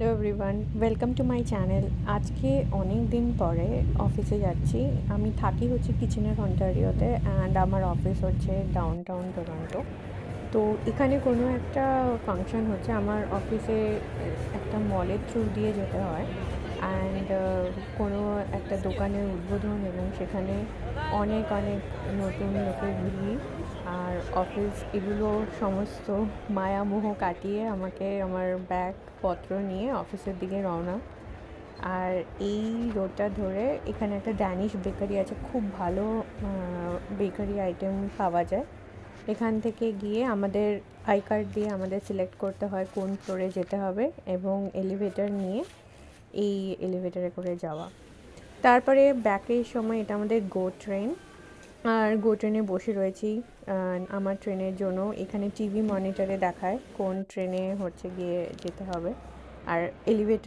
Hello everyone, welcome to my channel. আজকে অনেক দিন পরে অফিসে যাচ্ছি। আমি থাকি হচ্ছে কিচেনার অন্টারিওতে অ্যান্ড আমার অফিস হচ্ছে ডাউনটাউন টরন্টো। তো এখানে কোনো একটা ফাংশন হচ্ছে, আমার অফিসে একটা মলের থ্রু দিয়ে যেতে হয় অ্যান্ড কোনো একটা দোকানের উদ্বোধন, এবং সেখানে অনেক অনেক নতুন লোকের ভিড়। আর অফিস এগুলো সমস্ত মায়ামোহ কাটিয়ে আমাকে আমার ব্যাগপত্র নিয়ে অফিসের দিকে রওনা। আর এই রোডটা ধরে এখানে একটা ড্যানিশ বেকারি আছে, খুব ভালো বেকারি আইটেম পাওয়া যায়। এখান থেকে গিয়ে আমাদের আই কার্ড দিয়ে আমাদের সিলেক্ট করতে হয় কোন ফ্লোরে যেতে হবে, এবং এলিভেটর নিয়ে এই এলিভেটরে করে যাওয়া। তারপরে ব্যাকের সময় এটা আমাদের গো ট্রেন, আর গো ট্রেনে বসে রয়েছি। আমার ট্রেনের জন্য এখানে টিভি মনিটরে দেখায় কোন ট্রেনে হচ্ছে গিয়ে যেতে হবে। আর এলিভেটর